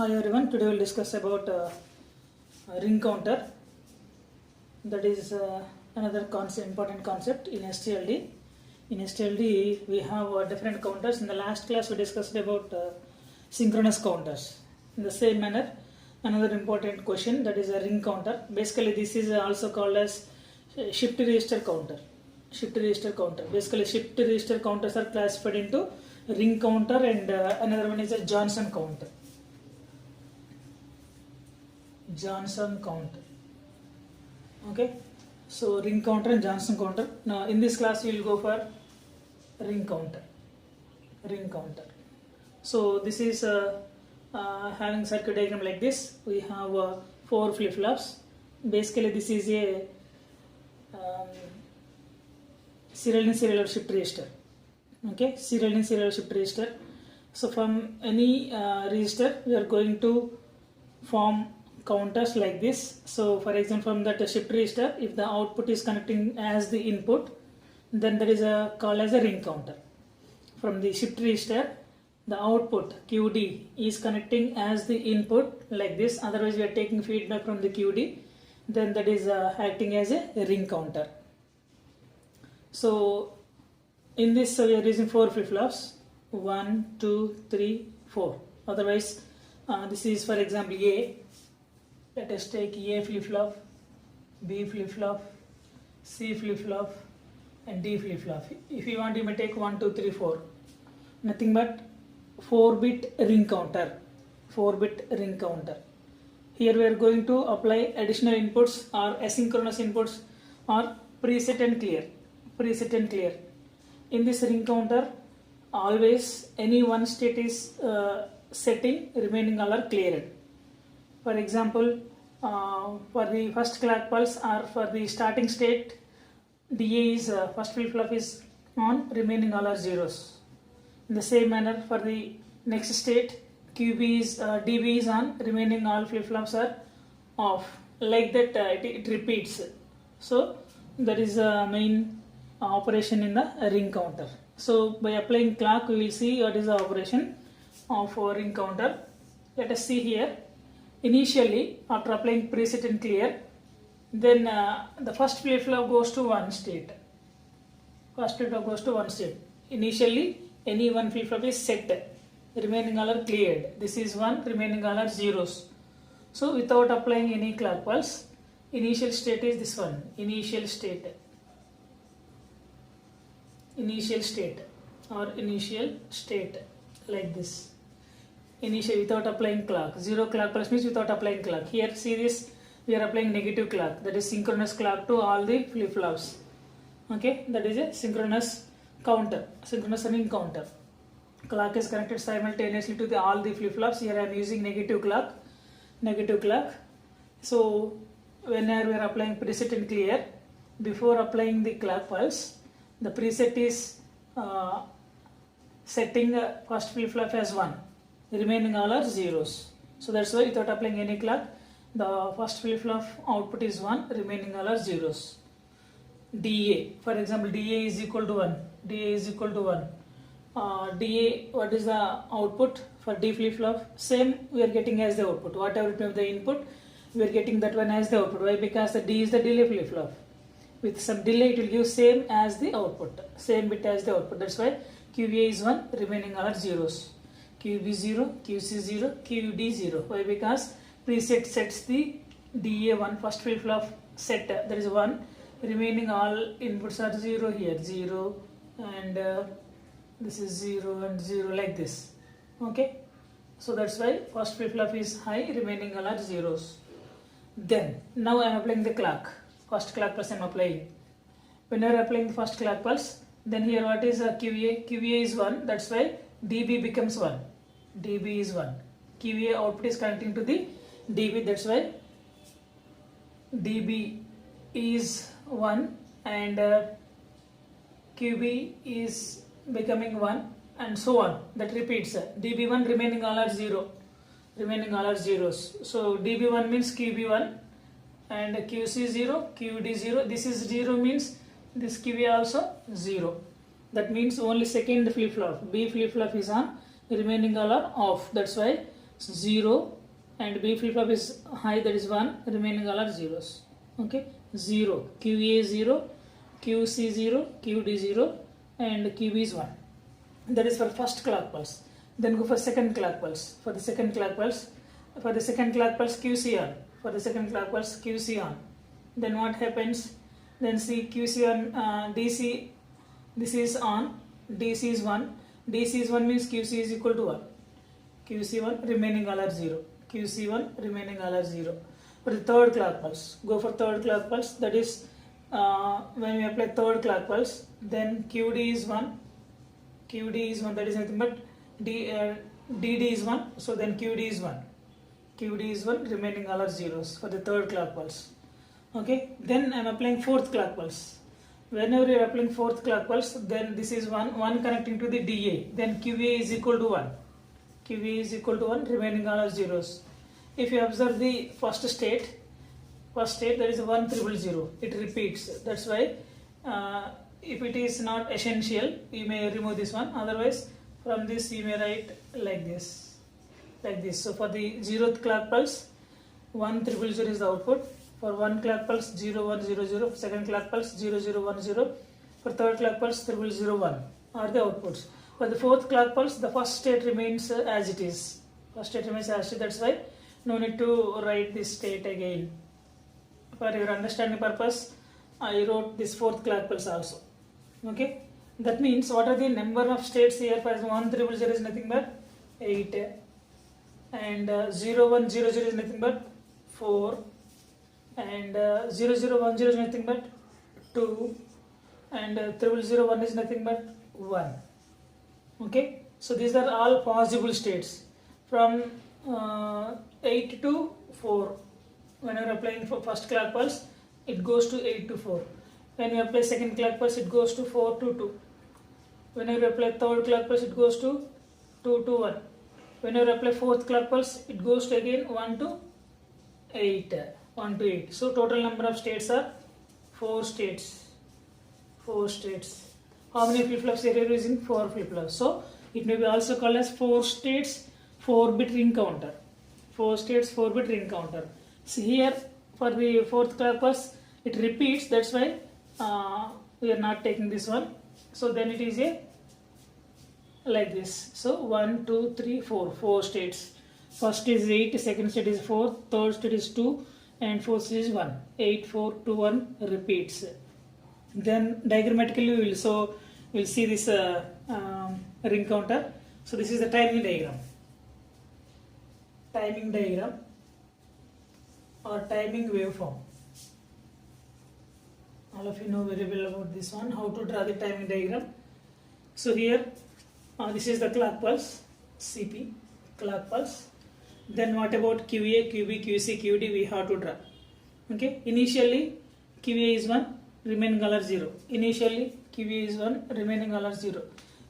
Hi everyone, today we'll discuss about ring counter. That is another important concept in STLD. In STLD we have different counters. In the last class we discussed about synchronous counters. In the same manner, another important question, that is a ring counter. Basically this is also called as shift register counter. Shift register counter. Basically shift register counters are classified into ring counter and another one is a Johnson counter. Johnson counter. Okay, so ring counter and Johnson counter. Now in this class we will go for ring counter. Ring counter. So this is having circuit diagram like this. We have 4 flip-flops. Basically this is a serial in serial shift register. Okay, serial in serial shift register. So from any register we are going to form counters like this. So for example, from that shift register, if the output is connecting as the input, then that is called as a ring counter. From the shift register, the output QD is connecting as the input like this, otherwise we are taking feedback from the QD, then that is acting as a ring counter. So in this we are using 4 flip-flops, 1, 2, 3, 4. Otherwise this is for example A. Let us take A flip-flop, B flip-flop, C flip-flop and D flip-flop. If you want, you may take 1, 2, 3, 4. Nothing but 4-bit ring counter. 4-bit ring counter. Here we are going to apply additional inputs or asynchronous inputs or preset and clear. Preset and clear. In this ring counter, always any one state is setting, remaining all are cleared. For example, for the first clock pulse or for the starting state, DA is first flip-flop is on, remaining all are zeros. In the same manner, for the next state, QB is DB is on, remaining all flip-flops are off. Like that, it repeats. So that is the main operation in the ring counter. So by applying clock, we will see what is the operation of ring counter. Let us see here. Initially, after applying preset and clear, then the first flip-flop goes to one state. First flip-flop goes to one state. Initially, any one flip-flop is set. Remaining all are cleared. This is 1, remaining all are zeros. So without applying any clock pulse, initial state is this one. Initial state. Initial state or initial state like this. Initial without applying clock. 0 clock pulse means without applying clock. Here see this, we are applying negative clock, that is synchronous clock to all the flip-flops. Okay, that is a synchronous counter, synchronous ring counter. Clock is connected simultaneously to all the flip-flops. Here I am using negative clock. Negative clock. So whenever we are applying preset and clear, before applying the clock pulse, the preset is setting first flip-flop as 1. Remaining all are zeros. So that's why without applying any clock, the first flip-flop output is 1, remaining all are zeros. DA, for example, DA is equal to 1. DA is equal to 1. DA, what is the output for D flip-flop? Same we are getting as the output. Whatever it may be the input, we are getting that one as the output. Why? Because the D is the delay flip-flop. With some delay, it will give same as the output. Same bit as the output. That's why QA is 1, remaining all are zeros. QB 0, QC 0, QD 0. Why? Because preset sets the DA1 first flip-flop set, that is 1. Remaining all inputs are 0 here, 0 and this is 0 and 0 like this. Okay. So that's why first flip-flop is high, remaining all are zeros. Then, now I am applying the clock. First clock pulse I am applying. When I am applying the first clock pulse, then here what is QA? QA is 1, that's why DB becomes 1. DB is 1. QA output is connecting to the DB, that's why DB is 1 and QB is becoming 1 and so on. That repeats. DB1 remaining all are 0. Remaining all are zeros. So DB1 means QB1 and QC 0, QD 0. This is 0 means this QA also 0. That means only second flip-flop, B flip-flop is on, remaining all are off. That's why 0, and B flip flop is high, that is 1, remaining all are zeros. Okay, 0, QA 0, QC 0, QD 0, and QB is 1. That is for first clock pulse. Then go for second clock pulse. For the second clock pulse, QC on. For the second clock pulse, QC on. Then what happens? Then see QC on, DC, this is on, DC is 1. DC is 1 means QC is equal to 1. QC 1, remaining all are 0. QC 1, remaining all are 0. For the third clock pulse, go for third clock pulse. That is when we apply third clock pulse, then QD is 1. QD is 1, that is nothing but DD is 1. So then QD is 1. QD is 1, remaining all are zeros for the third clock pulse. Okay, then I am applying fourth clock pulse. Whenever you are applying fourth clock pulse, then this is 1 connecting to the DA. Then QA is equal to 1. QA is equal to 1, remaining all are zeros. If you observe the first state, that is 1,000. It repeats. That's why if it is not essential, you may remove this one. Otherwise, from this you may write like this. So for the 0th clock pulse, 1,000 is the output. For 1 clock pulse, 0100. Second clock pulse, 0010. For third clock pulse, 0001 are the outputs. For the fourth clock pulse, the first state remains as it is. That's why no need to write this state again. For your understanding purpose, I wrote this fourth clock pulse also. Okay, that means what are the number of states here? For 1,000 is nothing but 8, and 0100 is nothing but 4, and 0010 is nothing but 2, and 001 is nothing but 1. Okay, so these are all possible states from 8 to 4. When you are applying for first clock pulse, it goes to 8 to 4. When you apply second clock pulse, it goes to 4 to 2. When you apply third clock pulse, it goes to 2 to 1. When you apply fourth clock pulse, it goes to again 1 to 8. 1 to 8. So total number of states are 4 states. 4 states. How many flip-flops are you using? 4 flip-flops. So it may be also called as 4 states 4-bit ring counter. 4 states 4-bit ring counter. See here for the fourth clock pulse, it repeats. That's why we are not taking this one. So then it is a like this. So 1, 2, 3, 4. 4 states. First is 8, second state is 4, third state is 2, and fourth state is 1. 8, 4, 2, 1 repeats. Then diagrammatically we'll see this ring counter. So this is the timing diagram. Timing diagram or timing waveform. All of you know very well about this one, how to draw the timing diagram. So here this is the clock pulse, CP, clock pulse. Then what about QA, QB, QC, QD we have to draw. Okay, initially QA is 1, remaining all are 0. Initially QA is 1, remaining all are 0.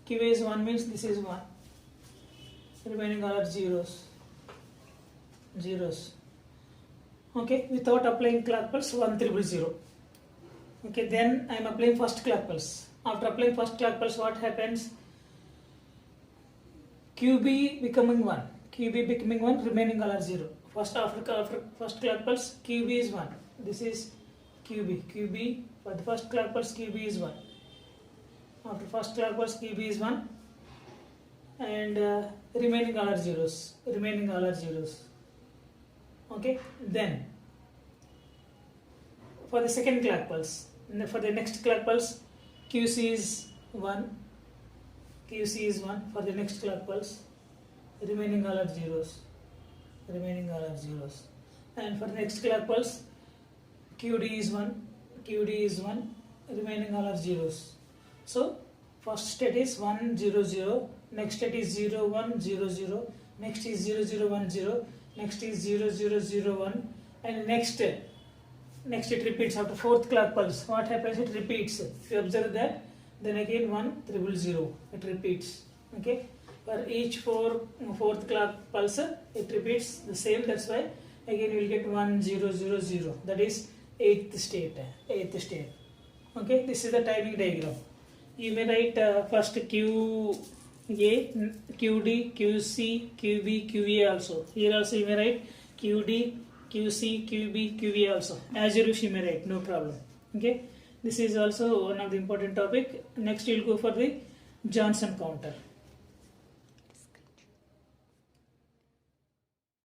QA is 1 means this is 1, remaining all are zeros. Okay, without applying clock pulse, 1,000. Okay, then I am applying first clock pulse. After applying first clock pulse, what happens? QB becoming 1, remaining all are 0. After first clock pulse, QB is 1. This is QB for the first clock pulse, QB is 1. After first clock pulse, QB is 1, and remaining all are zeros. Okay, then for the second clock pulse, for the next clock pulse, QC is 1. For the next clock pulse, remaining all are zeros. And for the next clock pulse, QD is 1, remaining all are zeros. So first state is 1, 0, 0, next state is 0, 1, 0, 0, next is 0, 0, 1, 0, next is 0, 0, 0, 1, and next it repeats. After fourth clock pulse, what happens? It repeats. If you observe that, then again 1,000, it repeats. Okay, for each fourth clock pulse, it repeats the same. That's why again you will get 1, 0, 0, 0. That is 8th state. Okay, this is the timing diagram. You may write first Q A, QD, QC, QB, QA also. Here also you may write QD, QC, QB, QA also. As you wish you may write, no problem. Okay. This is also one of the important topic. Next we will go for the Johnson counter.